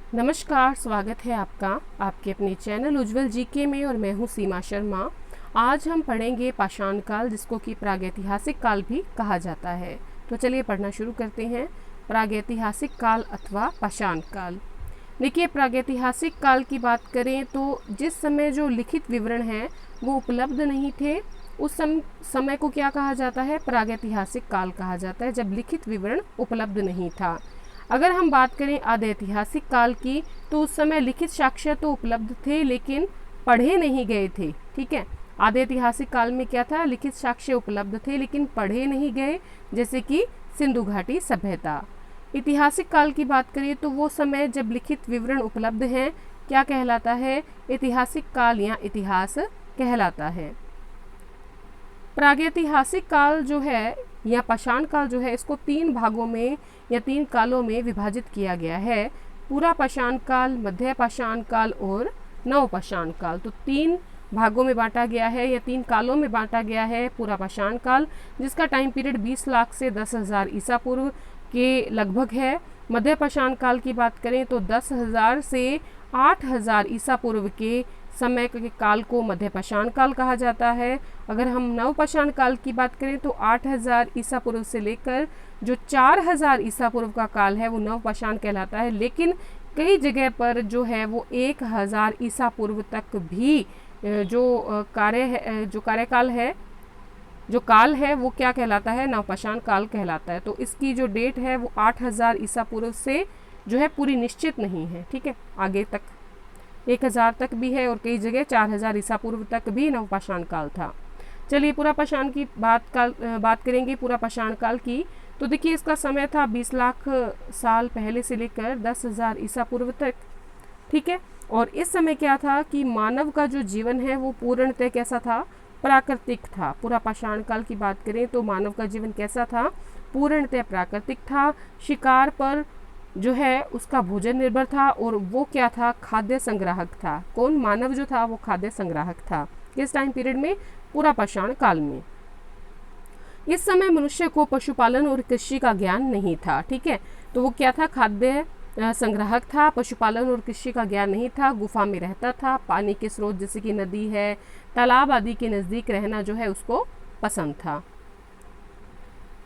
नमस्कार, स्वागत है आपका आपके अपने चैनल उज्जवल जीके में और मैं हूँ सीमा शर्मा। आज हम पढ़ेंगे पाषाण काल, जिसको कि प्रागैतिहासिक काल भी कहा जाता है। तो चलिए पढ़ना शुरू करते हैं। प्रागैतिहासिक काल अथवा पाषाण काल। देखिए, प्रागैतिहासिक काल की बात करें तो जिस समय जो लिखित विवरण हैं वो उपलब्ध नहीं थे, उस समय को क्या कहा जाता है? प्रागैतिहासिक काल कहा जाता है, जब लिखित विवरण उपलब्ध नहीं था। अगर हम बात करें आदैतिहासिक काल की, तो उस समय लिखित साक्ष्य तो उपलब्ध थे लेकिन पढ़े नहीं गए थे। ठीक है, आदैतिहासिक काल में क्या था? लिखित साक्ष्य उपलब्ध थे लेकिन पढ़े नहीं गए, जैसे कि सिंधु घाटी सभ्यता। ऐतिहासिक काल की बात करें तो वो समय जब लिखित विवरण उपलब्ध हैं, क्या कहलाता है? ऐतिहासिक काल या इतिहास कहलाता है। प्रागैतिहासिक काल जो है या पाषाण काल जो है, इसको 3 भागों में या 3 कालों में विभाजित किया गया है। पूरा पाषाण काल, मध्य पाषाण काल और नव पाषाण काल। तो 3 भागों में बांटा गया है या 3 कालों में बांटा गया है पूरा पाषाण काल, जिसका टाइम पीरियड 20 लाख से 10,000 ईसा पूर्व के लगभग है। मध्य पाषाण काल की बात करें तो 10,000 से 8,000 ईसा पूर्व के समय के काल को मध्य पाषाण काल कहा जाता है। अगर हम नव पाषाण काल की बात करें तो 8,000 ईसा पूर्व से लेकर जो 4,000 ईसा पूर्व का काल है वो नव पाषाण कहलाता है। लेकिन कई जगह पर जो है वो 1,000 ईसा पूर्व तक भी जो कार्यकाल है, जो काल है वो क्या कहलाता है? नवपाषाण काल कहलाता है। तो इसकी जो डेट है वो 8,000 ईसा पूर्व से जो है पूरी निश्चित नहीं है। ठीक है, आगे तक 1,000 तक भी है और कई जगह 4,000 ईसा पूर्व तक भी नवपाषाण काल था। चलिए पूरा पाषाण की बात करेंगे। पूरा पाषाण काल की तो देखिए, इसका समय था 20 लाख साल पहले से लेकर 10,000 ईसा पूर्व तक। ठीक है, और इस समय क्या था कि मानव का जो जीवन है वो पूर्णतः कैसा था? प्राकृतिक था। पूरा पाषाण काल की बात करें तो मानव का जीवन कैसा था? पूर्णतः प्राकृतिक था। शिकार पर जो है उसका भोजन निर्भर था और वो क्या था? खाद्य संग्राहक था। कौन? मानव जो था वो खाद्य संग्राहक था। किस टाइम पीरियड में? पूरा पाषाण काल में। इस समय मनुष्य को पशुपालन और कृषि का ज्ञान नहीं था। ठीक है, तो वो क्या था? खाद्य संग्राहक था। पशुपालन और कृषि का ज्ञान नहीं था। गुफा में रहता था। पानी के स्रोत जैसे कि नदी है, तालाब आदि के नज़दीक रहना जो है उसको पसंद था।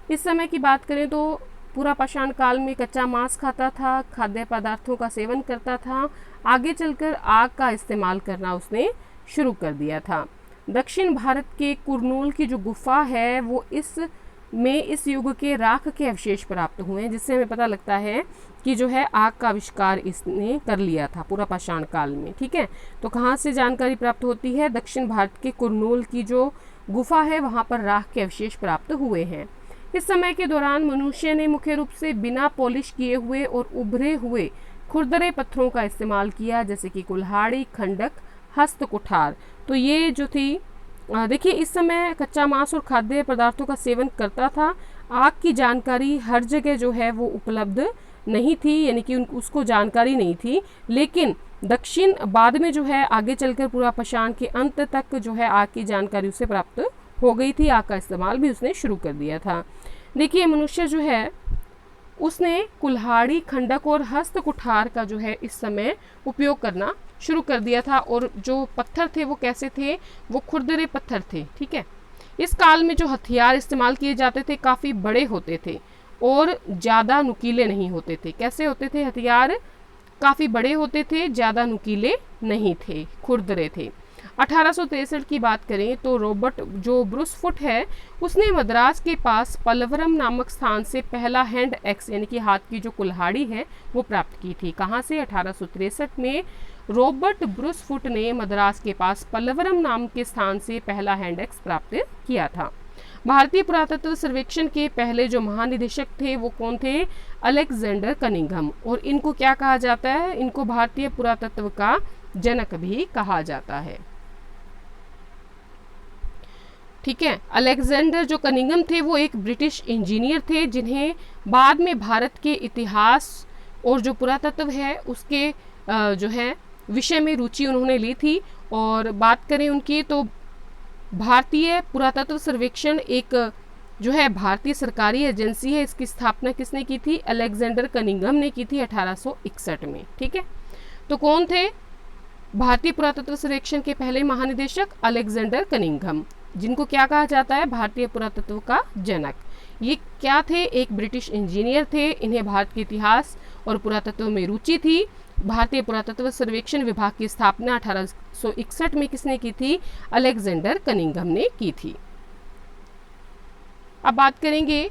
इस समय की बात करें तो पूरा पाषाण काल में कच्चा मांस खाता था, खाद्य पदार्थों का सेवन करता था। आगे चलकर आग का इस्तेमाल करना उसने शुरू कर दिया था। दक्षिण भारत के कुरनूल की जो गुफा है वो इस युग के राख के अवशेष प्राप्त हुए हैं, जिससे हमें पता लगता है कि जो है आग का आविष्कार इसने कर लिया था पूरा पाषाण काल में। ठीक है, तो कहाँ से जानकारी प्राप्त होती है? दक्षिण भारत के कुरनूल की जो गुफा है वहाँ पर राख के अवशेष प्राप्त हुए हैं। इस समय के दौरान मनुष्य ने मुख्य रूप से बिना पॉलिश किए हुए और उभरे हुए खुरदरे पत्थरों का इस्तेमाल किया, जैसे कि कुल्हाड़ी, खंडक, हस्त कुठार। तो ये जो थी, देखिए इस समय कच्चा मांस और खाद्य पदार्थों का सेवन करता था। आग की जानकारी हर जगह जो है वो उपलब्ध नहीं थी, यानी कि उसको जानकारी नहीं थी। लेकिन दक्षिण बाद में जो है आगे चलकर पूरा पाषाण के अंत तक जो है आग की जानकारी उसे प्राप्त हो गई थी। आग का इस्तेमाल भी उसने शुरू कर दिया था। देखिए, मनुष्य जो है उसने कुल्हाड़ी, खंडक और हस्त कुठार का जो है इस समय उपयोग करना शुरू कर दिया था। और जो पत्थर थे वो कैसे थे? वो खुरदरे पत्थर थे। ठीक है, इस काल में जो हथियार इस्तेमाल किए जाते थे काफ़ी बड़े होते थे और ज़्यादा नुकीले नहीं होते थे। कैसे होते थे हथियार? काफ़ी बड़े होते थे, ज़्यादा नुकीले नहीं थे, खुरदरे थे। 1863 की बात करें तो रॉबर्ट जो ब्रूसफुट है उसने मद्रास के पास पलवरम नामक स्थान से पहला हैंड एक्स यानी कि हाथ की जो कुल्हाड़ी है वो प्राप्त की थी। कहाँ से? 1863 में रॉबर्ट ब्रूसफुट ने मद्रास के पास पलवरम नाम के स्थान से पहला हैंड एक्स प्राप्त किया था। भारतीय पुरातत्व सर्वेक्षण के पहले जो महानिदेशक थे वो कौन थे? Alexander Cunningham. और इनको क्या कहा जाता है? इनको भारतीय पुरातत्व का जनक भी कहा जाता है। ठीक है, अलेक्जेंडर जो कनिंघम थे वो एक ब्रिटिश इंजीनियर थे, जिन्हें बाद में भारत के इतिहास और जो पुरातत्व है उसके जो है विषय में रुचि उन्होंने ली थी। और बात करें उनकी तो भारतीय पुरातत्व सर्वेक्षण एक जो है भारतीय सरकारी एजेंसी है, इसकी स्थापना किसने की थी? अलेक्जेंडर कनिंघम ने की थी 1861 में। ठीक है, तो कौन थे भारतीय पुरातत्व सर्वेक्षण के पहले महानिदेशक? अलेक्जेंडर कनिंघम, जिनको क्या कहा जाता है? भारतीय पुरातत्व का जनक। ये क्या थे? एक ब्रिटिश इंजीनियर थे। इन्हें भारत के इतिहास और पुरातत्व में रुचि थी। भारतीय पुरातत्व सर्वेक्षण विभाग की स्थापना 1861 में किसने की थी? अलेक्जेंडर कनिंघम ने की थी। अब बात करेंगे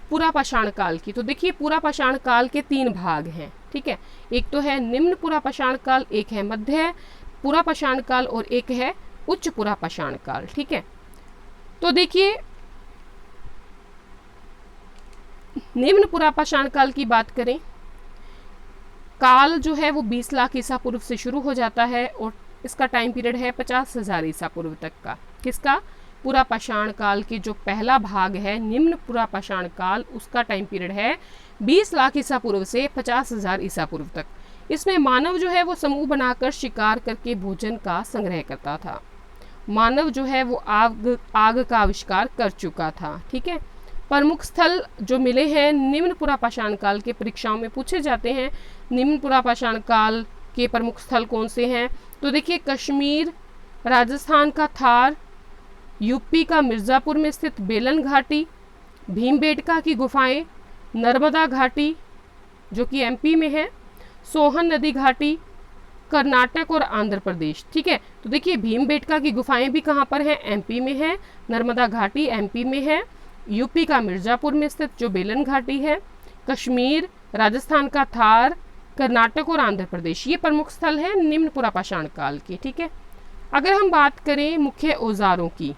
पुरापाषाण काल की। तो देखिए पुरापाषाण काल के 3 भाग हैं। ठीक है, एक तो है निम्न पुरापाषाण काल, एक है मध्य पुरापाषाण काल और एक है उच्च पुरापाषाण काल। ठीक है, तो देखिए निम्न पुरापाषाण काल की बात करें, काल जो है वो 20 लाख ईसा पूर्व से शुरू हो जाता है और इसका टाइम पीरियड है 50,000 ईसा पूर्व तक का। किसका? पुरापाषाण काल के जो पहला भाग है निम्न पुरापाषाण काल, उसका टाइम पीरियड है 20 लाख ईसा पूर्व से 50,000 ईसा पूर्व तक। इसमें मानव जो है वो समूह बनाकर शिकार करके भोजन का संग्रह करता था। मानव जो है वो आग का आविष्कार कर चुका था। ठीक है, प्रमुख स्थल जो मिले हैं निम्न पुरापाषाण काल के, परीक्षाओं में पूछे जाते हैं निम्न पुरापाषाण काल के प्रमुख स्थल कौन से हैं? तो देखिए कश्मीर, राजस्थान का थार, यूपी का मिर्ज़ापुर में स्थित बेलन घाटी, भीमबेटका की गुफाएं, नर्मदा घाटी जो कि एमपी में है, सोहन नदी घाटी, कर्नाटक और आंध्र प्रदेश। ठीक है, तो देखिए भीमबेटका की गुफाएं भी कहाँ पर हैं? एमपी में है। नर्मदा घाटी एमपी में है। यूपी का मिर्ज़ापुर में स्थित जो बेलन घाटी है, कश्मीर, राजस्थान का थार, कर्नाटक और आंध्र प्रदेश, ये प्रमुख स्थल है निम्न पुरापाषाण काल के। ठीक है, अगर हम बात करें मुख्य औजारों की,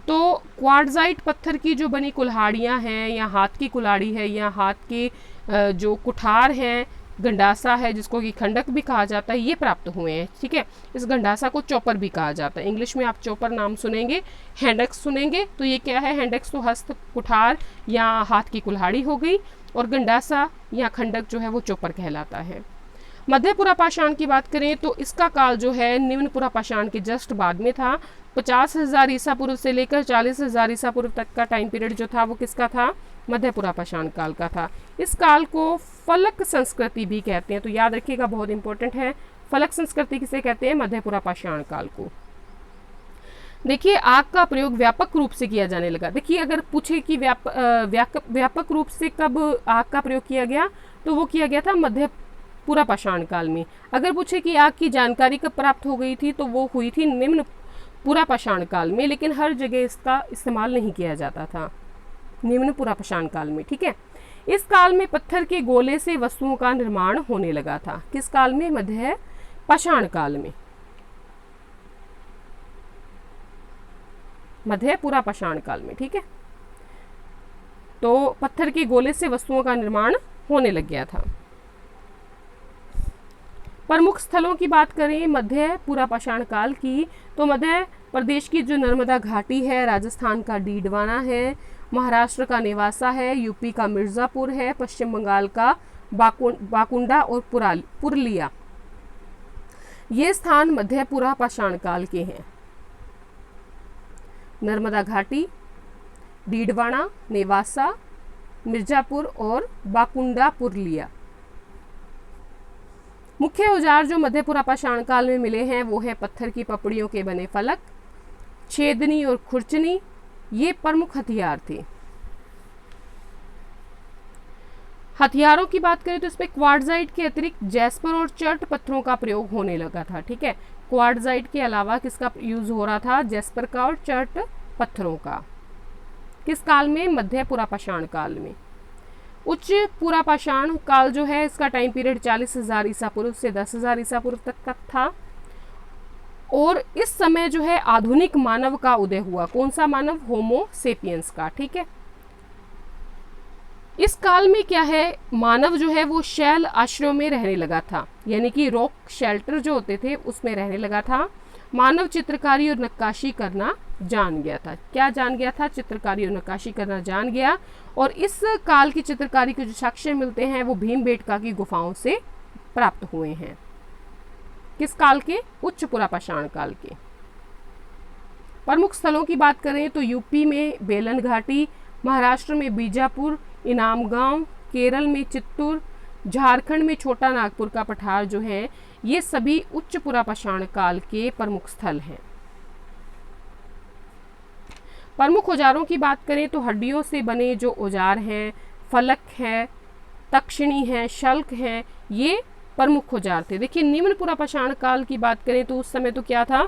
तो क्वार्ट्जाइट पत्थर की जो बनी कुल्हाड़ियाँ हैं या हाथ की कुल्हाड़ी है या हाथ के जो कुठार हैं, गंडासा है जिसको कि खंडक भी कहा जाता है, ये प्राप्त हुए हैं। ठीक है, इस गंडासा को चॉपर भी कहा जाता है। इंग्लिश में आप चॉपर नाम सुनेंगे, हैंडक्स सुनेंगे, तो ये क्या है? हैंडक्स तो हस्त कुठार या हाथ की कुल्हाड़ी हो गई और गंडासा या खंडक जो है वो चॉपर कहलाता है। मध्य पुरापाषाण की बात करें तो इसका काल जो है निम्न पुरापाषाण के जस्ट बाद में था। 50,000 ईसा पूर्व से लेकर 40,000 ईसा पूर्व तक का टाइम पीरियड जो था वो किसका था? मध्य पुरापाषाण काल का था। इस काल को फलक संस्कृति भी कहते हैं, तो याद रखिएगा, बहुत इंपॉर्टेंट है। फलक संस्कृति किसे कहते हैं? मध्य पुरापाषाण काल को। देखिए आग का प्रयोग व्यापक रूप से किया जाने लगा। देखिए अगर पूछे कि व्यापक रूप से कब आग का प्रयोग किया गया, तो वो किया गया था मध्य पुरापाषाण काल में। अगर पूछे कि आग की जानकारी कब प्राप्त हो गई थी, तो वो हुई थी निम्न पुरापाषाण काल में, लेकिन हर जगह इसका इस्तेमाल नहीं किया जाता था निम्न पुरापाषाण काल में। ठीक है, इस काल में पत्थर के गोले से वस्तुओं का निर्माण होने लगा था। किस काल में? मध्य पाषाण काल में, मध्य पुरापाषाण काल में। ठीक है, तो पत्थर के गोले से वस्तुओं का निर्माण होने लग गया था। प्रमुख स्थलों की बात करें मध्य पुरापाषाण काल की, तो मध्य प्रदेश की जो नर्मदा घाटी है, राजस्थान का डीडवाना है, महाराष्ट्र का नेवासा है, यूपी का मिर्ज़ापुर है, पश्चिम बंगाल का बाकुंडा और पुरलिया, ये स्थान मध्य पुरापाषाण काल के हैं। नर्मदा घाटी, डीडवाना, नेवासा, मिर्ज़ापुर और बाकुंडा पुरलिया। मुख्य औजार जो मध्य पुरापाषाण काल में मिले हैं वो है पत्थर की पपड़ियों के बने फलक, छेदनी और खुरचनी, ये प्रमुख हथियार थे। हथियारों की बात करें तो इसमें क्वार्ट्जाइट के अतिरिक्त जैस्पर और चर्ट पत्थरों का प्रयोग होने लगा था। ठीक है, क्वार्ट्जाइट के अलावा किसका यूज हो रहा था? जैस्पर का और चर्ट पत्थरों का। किस काल में? मध्य पुरापाषाण काल में। उच्च पुरापाषाण काल जो है इसका टाइम पीरियड 40,000 ईसा पूर्व से 10,000 ईसा पूर्व तक का था और इस समय जो है आधुनिक मानव का उदय हुआ। कौन सा मानव? होमो सेपियंस का। ठीक है, इस काल में क्या है, मानव जो है वो शैल आश्रयों में रहने लगा था, यानी कि रॉक शेल्टर जो होते थे उसमें रहने लगा था। मानव चित्रकारी और नक्काशी करना जान गया था। क्या जान गया था? चित्रकारी और नक्काशी करना जान गया। और इस काल की चित्रकारी के जो साक्ष्य मिलते हैं वो भीमबेटका की गुफाओं से प्राप्त हुए हैं। किस काल के? उच्च पुरापाषाण काल के। प्रमुख स्थलों की बात करें तो यूपी में बेलन घाटी, महाराष्ट्र में बीजापुर, इनाम गांव, केरल में चित्तूर, झारखंड में छोटा नागपुर का पठार जो है, ये सभी उच्च पुरापाषाण काल के प्रमुख स्थल हैं। प्रमुख औजारों की बात करें तो हड्डियों से बने जो औजार हैं, फलक है, तक्षणी है, शल्क है, ये प्रमुख औजार थे। देखिए निम्न पुरापाषाण काल की बात करें तो उस समय तो क्या था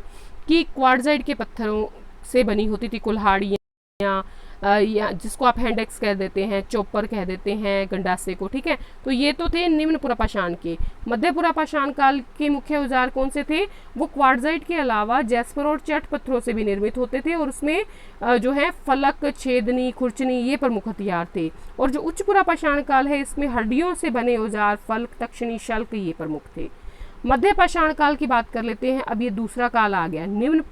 कि क्वार्टजाइट के पत्थरों से बनी होती थी कुल्हाड़ियाँ, या जिसको आप हैंड एक्स कह देते हैं, चॉपर कह देते हैं, गंडासे को, ठीक है। तो ये तो थे निम्न पुरापाषाण के। मध्य पुरापाषाण काल के मुख्य औजार कौन से थे? वो क्वार्टजाइट के अलावा जैस्पर और चट पत्थरों से भी निर्मित होते थे, और उसमें जो है फलक, छेदनी, खुरचनी, ये प्रमुख हथियार थे। और जो उच्च पुरापाषाण काल है इसमें हड्डियों से बने औजार, फलक, तक्षणी, शल्क, ये प्रमुख थे। मध्य पाषाण काल की बात कर लेते हैं। अब ये दूसरा काल आ गया, निम्न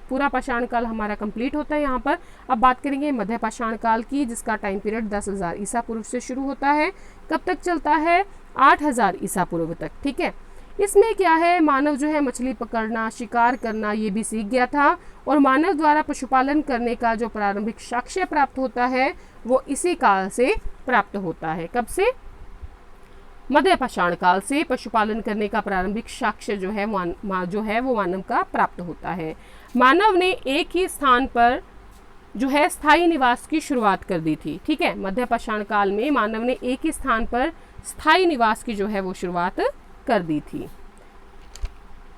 पूरा पाषाण काल हमारा कंप्लीट होता है यहाँ पर। अब बात करेंगे मध्य पाषाण काल की, जिसका टाइम पीरियड 10,000 ईसा पूर्व से शुरू होता है। कब तक चलता है? 8,000 ईसा पूर्व तक, ठीक है। इसमें क्या है, मानव जो है मछली पकड़ना, शिकार करना, ये भी सीख गया था, और मानव द्वारा पशुपालन करने का जो प्रारंभिक साक्ष्य प्राप्त होता है वो इसी काल से प्राप्त होता है। कब से? मध्य पाषाण काल से पशुपालन करने का प्रारंभिक साक्ष्य जो है वो मानव का प्राप्त होता है। मानव ने एक ही स्थान पर जो है स्थायी निवास की शुरुआत कर दी थी, ठीक है। मध्य पाषाण काल में मानव ने एक ही स्थान पर स्थायी निवास की जो है वो शुरुआत कर दी थी।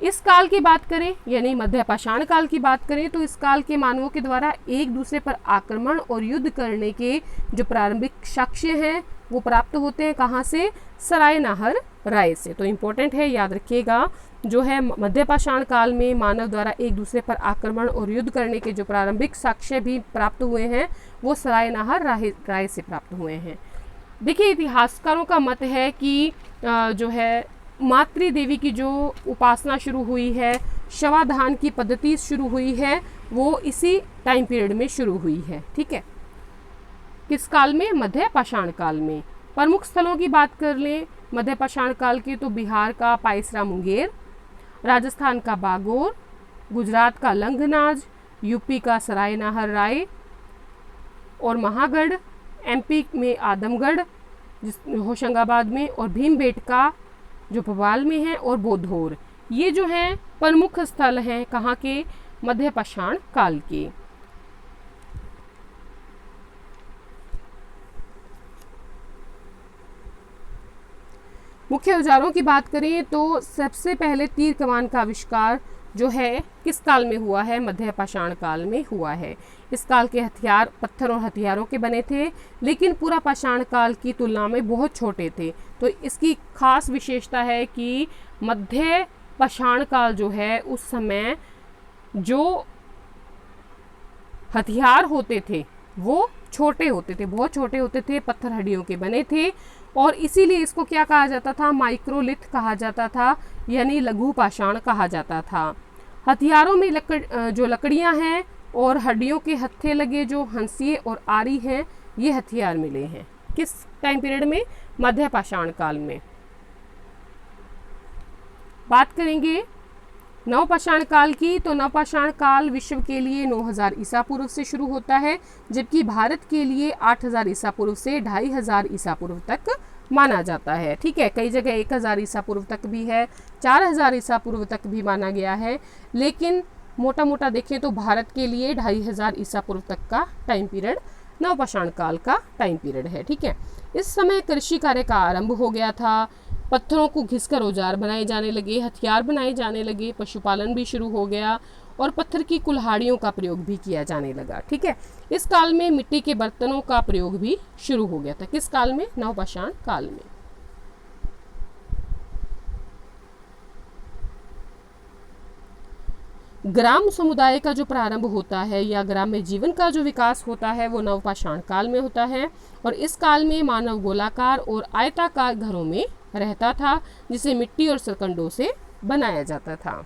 इस काल की बात करें, यानी मध्य पाषाण काल की बात करें, तो इस काल के मानवों के द्वारा एक दूसरे पर आक्रमण और युद्ध करने के जो प्रारंभिक साक्ष्य हैं वो प्राप्त होते हैं। कहाँ से? सराय नाहर राय से। तो इम्पोर्टेंट है, याद रखिएगा, जो है मध्य पाषाण काल में मानव द्वारा एक दूसरे पर आक्रमण और युद्ध करने के जो प्रारंभिक साक्ष्य भी प्राप्त हुए हैं वो सराय नाहर राय से प्राप्त हुए हैं। देखिए इतिहासकारों का मत है कि जो है मातृ देवी की जो उपासना शुरू हुई है, शवाधान की पद्धति शुरू हुई है, वो इसी टाइम पीरियड में शुरू हुई है, ठीक है। किस काल में? मध्य पाषाण काल में। प्रमुख स्थलों की बात कर लें मध्य पाषाण काल के, तो बिहार का पायसरा मुंगेर, राजस्थान का बागोर, गुजरात का लंघनाज, यूपी का सराय नाहर राय और महागढ़, एमपी में आदमगढ़ होशंगाबाद में, और भीमबेटका जो भोपाल में है, और बोधौर, ये जो हैं प्रमुख स्थल हैं कहाँ के? मध्य पाषाण काल के। मुख्य औजारों की बात करें तो सबसे पहले तीर कमान का आविष्कार जो है किस काल में हुआ है? मध्य पाषाण काल में हुआ है। इस काल के हथियार पत्थर और हथियारों के बने थे, लेकिन पूरा पाषाण काल की तुलना में बहुत छोटे थे। तो इसकी खास विशेषता है कि मध्य पाषाण काल जो है उस समय जो हथियार होते थे वो छोटे होते थे, बहुत छोटे होते थे, पत्थर हड्डियों के बने थे, और इसीलिए इसको क्या कहा जाता था? माइक्रोलिथ कहा जाता था, यानी लघु पाषाण कहा जाता था। हथियारों में जो लकड़ियां हैं और हड्डियों के हत्थे लगे जो हंसिए और आरी हैं, ये हथियार मिले हैं। किस टाइम पीरियड में? मध्य पाषाण काल में। बात करेंगे नवपाषाण काल की, तो नवपाषाण काल विश्व के लिए 9000 ईसा पूर्व से शुरू होता है, जबकि भारत के लिए 8000 ईसा पूर्व से 2500 ईसा पूर्व तक माना जाता है, ठीक है। कई जगह 1000 ईसा पूर्व तक भी है, 4000 ईसा पूर्व तक भी माना गया है, लेकिन मोटा मोटा देखें तो भारत के लिए 2500 ईसा पूर्व तक का टाइम पीरियड नवपाषाण काल का टाइम पीरियड है, ठीक है। इस समय कृषि कार्य का आरंभ हो गया था, पत्थरों को घिसकर औजार बनाए जाने लगे, हथियार बनाए जाने लगे, पशुपालन भी शुरू हो गया, और पत्थर की कुल्हाड़ियों का प्रयोग भी किया जाने लगा, ठीक है। इस काल में मिट्टी के बर्तनों का प्रयोग भी शुरू हो गया था। किस काल में? नवपाषाण काल में। ग्राम समुदाय का जो प्रारंभ होता है या ग्राम्य जीवन का जो विकास होता है वो नवपाषाण काल में होता है, और इस काल में मानव गोलाकार और आयताकार घरों में रहता था, जिसे मिट्टी और सरकंडों से बनाया जाता था।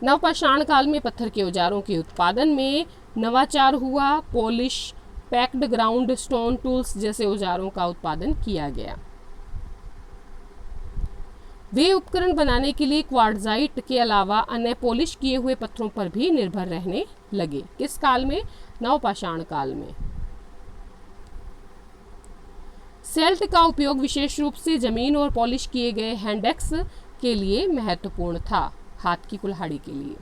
नवपाषाण काल में पत्थर के औजारों के उत्पादन में नवाचार हुआ, polish, packed ground stone tools जैसे औजारों का उत्पादन किया गया। वे उपकरण बनाने के लिए क्वार्टजाइट के अलावा अन्य पॉलिश किए हुए पत्थरों पर भी निर्भर रहने लगे। किस काल में? नवपाषाण काल में। सेल्ट का उपयोग विशेष रूप से जमीन और पॉलिश किए गए हैंडएक्स के लिए महत्वपूर्ण था, हाथ की कुल्हाड़ी के लिए।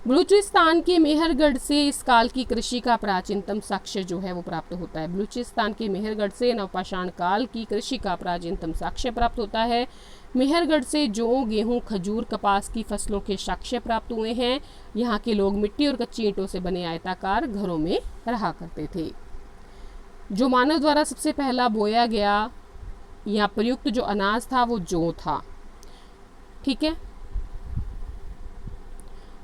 बलूचिस्तान के मेहरगढ़ से इस काल की कृषि का प्राचीनतम साक्ष्य जो है वो प्राप्त होता है। बलूचिस्तान के मेहरगढ़ से नवपाषाण काल की कृषि का प्राचीनतम साक्ष्य प्राप्त होता है। मेहरगढ़ से जौ, गेहूं, खजूर, कपास की फसलों के साक्ष्य प्राप्त हुए हैं। यहाँ के लोग मिट्टी और कच्ची ईंटों से बने आयताकार घरों में रहा करते थे। जो मानव द्वारा सबसे पहला बोया गया या प्रयुक्त जो अनाज था वो जौ था। ठीक है।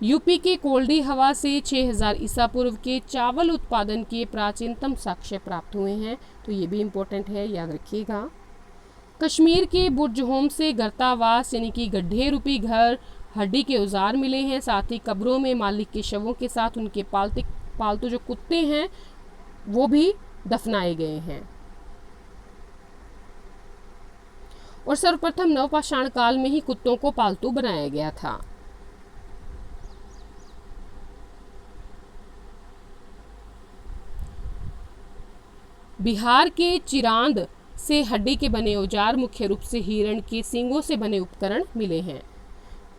यूपी के कोल्डी हवा से 6000 ईसा पूर्व के चावल उत्पादन के प्राचीनतम साक्ष्य प्राप्त हुए हैं, तो ये भी इम्पोर्टेंट है, याद रखिएगा। कश्मीर के बुर्जहोम से गर्तावास यानी कि गड्ढे रूपी घर, हड्डी के औजार मिले हैं। साथ ही कब्रों में मालिक के शवों के साथ उनके पालतू जो कुत्ते हैं वो भी दफनाए गए हैं। और सर्वप्रथम नवपाषाण काल में ही कुत्तों को पालतू बनाया गया था। बिहार के चिरांद से हड्डी के बने औजार, मुख्य रूप से हिरण के सींगों से बने उपकरण मिले हैं।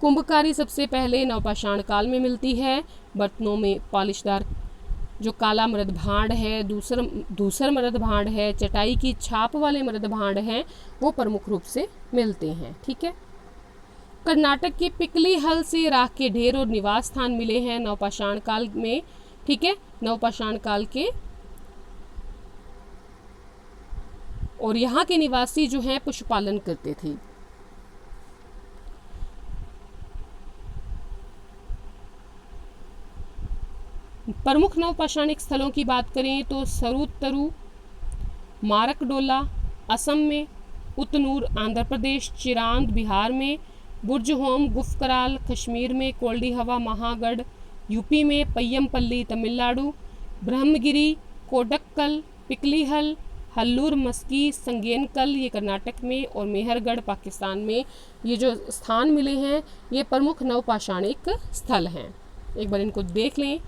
कुंभकारी सबसे पहले नवपाषाण काल में मिलती है। बर्तनों में पॉलिशदार जो काला मृद भांड है, दूसर मृद भांड है, चटाई की छाप वाले मृद भांड हैं, वो प्रमुख रूप से मिलते हैं। ठीक है। कर्नाटक के पिकली हल से राख के ढेर और निवास स्थान मिले हैं नवपाषाण काल में। ठीक है। नवपाषाण काल के और यहाँ के निवासी जो हैं पशुपालन करते थे। प्रमुख नवपाषाणिक स्थलों की बात करें तो सरुतरु, मारकडोला असम में, उतनूर आंध्र प्रदेश, चिरांद बिहार में, बुर्जहोम गुफकराल कश्मीर में, कोल्डी हवा महागढ़ यूपी में, पय्यमपल्ली तमिलनाडु, ब्रह्मगिरी, कोडक्कल, पिकलीहल, हल्लूर मस्की, संगेनकल ये कर्नाटक में, और मेहरगढ़ पाकिस्तान में ये जो स्थान मिले हैं ये प्रमुख नवपाषाणिक स्थल हैं। एक बार इनको देख लें।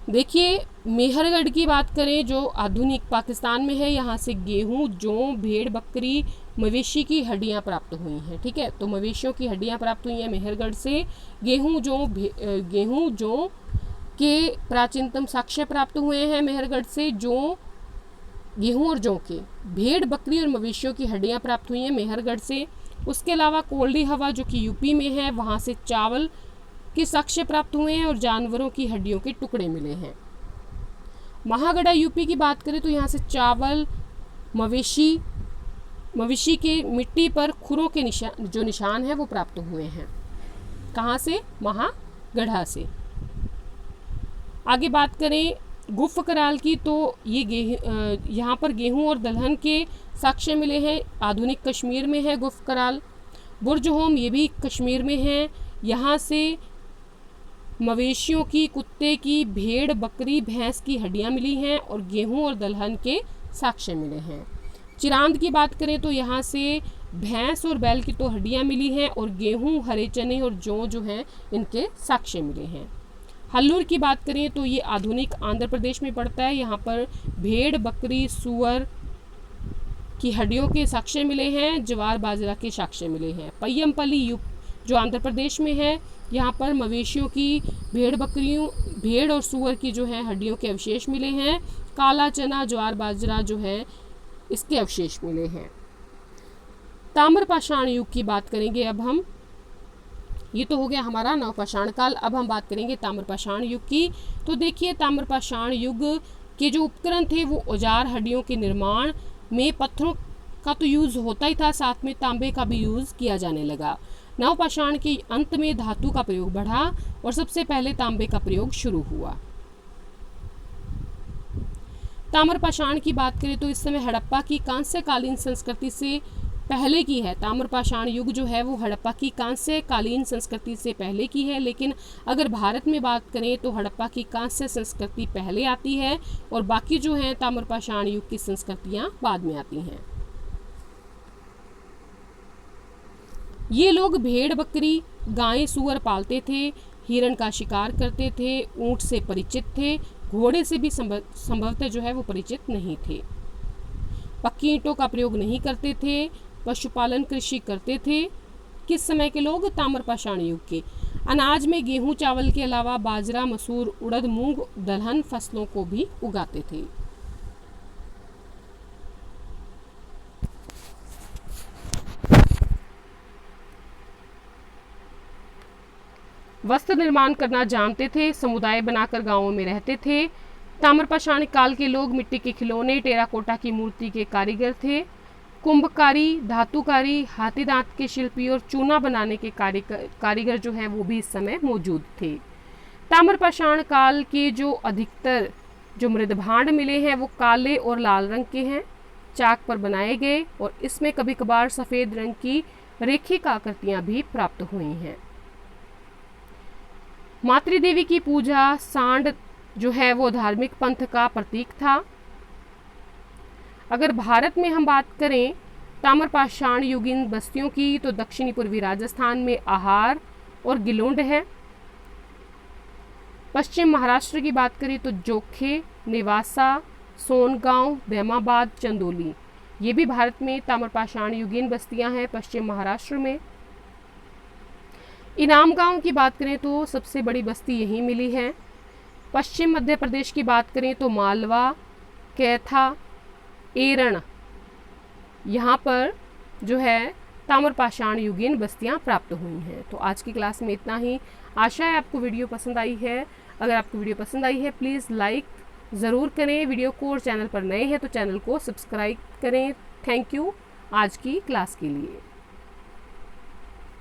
देखिए मेहरगढ़ की बात करें जो आधुनिक पाकिस्तान में है, यहाँ से गेहूं, जौ, भेड़, बकरी, मवेशी की हड्डियाँ प्राप्त हुई हैं। ठीक है। तो मवेशियों की हड्डियाँ प्राप्त हुई हैं मेहरगढ़ से। गेहूं जौ के प्राचीनतम साक्ष्य प्राप्त हुए हैं मेहरगढ़ से। गेहूं और जौ के, भेड़, बकरी और मवेशियों की हड्डियाँ प्राप्त हुई हैं मेहरगढ़ से। उसके अलावा कोल्डी हवा जो कि यूपी में है, वहाँ से चावल के साक्ष्य प्राप्त हुए हैं और जानवरों की हड्डियों के टुकड़े मिले हैं। महागढ़ा यूपी की बात करें तो यहाँ से चावल, मवेशी के मिट्टी पर खुरों के निशान है वो प्राप्त हुए हैं। कहाँ से? महागढ़ा से। आगे बात करें गुफकराल की तो ये यहाँ पर गेहूं और दलहन के साक्ष्य मिले हैं। आधुनिक कश्मीर में है गुफकराल। बुर्जहोम ये भी कश्मीर में है। यहाँ से मवेशियों की, कुत्ते की, भेड़, बकरी, भैंस की हड्डियाँ मिली हैं और गेहूं और दलहन के साक्ष्य मिले हैं। चिरांद की बात करें तो यहाँ से भैंस और बैल की तो हड्डियाँ मिली हैं और गेहूं, हरे चने और जौ जो हैं इनके साक्ष्य मिले हैं। हल्लूर की बात करें तो ये आधुनिक आंध्र प्रदेश में पड़ता है। यहाँ पर भेड़, बकरी, सूअर की हड्डियों के साक्ष्य मिले हैं। ज्वार बाजरा के साक्ष्य मिले हैं। पय्यमपल्ली जो आंध्र प्रदेश में है, यहाँ पर मवेशियों की, भेड़ और सूअर की जो है हड्डियों के अवशेष मिले हैं। काला चना, ज्वार बाजरा जो है इसके अवशेष मिले हैं। ताम्रपाषाण युग की बात करेंगे अब हम। ये तो हो गया हमारा नवपाषाण काल। अब हम बात करेंगे ताम्रपाषाण युग की। तो देखिए ताम्रपाषाण युग के जो उपकरण थे वो औजार, हड्डियों के निर्माण में पत्थरों का तो यूज़ होता ही था, साथ में तांबे का भी यूज़ किया जाने लगा। नवपाषाण के अंत में धातु का प्रयोग बढ़ा और सबसे पहले तांबे का प्रयोग शुरू हुआ। ताम्रपाषाण की बात करें तो इस समय हड़प्पा की कांस्यकालीन संस्कृति से पहले की है। ताम्रपाषाण युग जो है वो हड़प्पा की कांस्यकालीन संस्कृति से पहले की है, लेकिन अगर भारत में बात करें तो हड़प्पा की कांस्य संस्कृति पहले आती है और बाकी जो है ताम्रपाषाण युग की संस्कृतियाँ बाद में आती हैं। ये लोग भेड़ बकरी, गाय सुअर पालते थे, हिरण का शिकार करते थे, ऊंट से परिचित थे, घोड़े से भी संभवतः जो है वो परिचित नहीं थे। पक्की ईंटों का प्रयोग नहीं करते थे, पशुपालन कृषि करते थे। किस समय के लोग? ताम्रपाषाण युग के। अनाज में गेहूं चावल के अलावा बाजरा, मसूर, उड़द, मूंग, दलहन फसलों को भी उगाते थे। वस्त्र निर्माण करना जानते थे, समुदाय बनाकर गांवों में रहते थे। ताम्रपाषाण काल के लोग मिट्टी के खिलौने, टेराकोटा की मूर्ति के कारीगर थे। कुंभकारी, धातुकारी, हाथी दांत के शिल्पी और चूना बनाने के कारीगर जो है वो भी इस समय मौजूद थे। ताम्रपाषाण काल के जो अधिकतर जो मृद भांड मिले हैं वो काले और लाल रंग के हैं, चाक पर बनाए गए, और इसमें कभी कभार सफेद रंग की रेखिक आकृतियां भी प्राप्त हुई हैं। मातृदेवी की पूजा, सांड जो है वो धार्मिक पंथ का प्रतीक था। अगर भारत में हम बात करें ताम्रपाषाण युगीन बस्तियों की, तो दक्षिणी पूर्वी राजस्थान में आहार और गिलोंड है। पश्चिम महाराष्ट्र की बात करें तो जोखे, नेवासा, सोनगांव, बेमाबाद, चंदोली, ये भी भारत में ताम्रपाषाण युगीन बस्तियां हैं पश्चिम महाराष्ट्र में। इनाम गांव की बात करें तो सबसे बड़ी बस्ती यहीं मिली है। पश्चिम मध्य प्रदेश की बात करें तो मालवा, कैथा, एरण, यहाँ पर जो है ताम्रपाषाण युगीन बस्तियाँ प्राप्त हुई हैं। तो आज की क्लास में इतना ही। आशा है आपको वीडियो पसंद आई है। अगर आपको वीडियो पसंद आई है प्लीज़ लाइक ज़रूर करें वीडियो को, और चैनल पर नए हैं तो चैनल को सब्सक्राइब करें। थैंक यू आज की क्लास के लिए।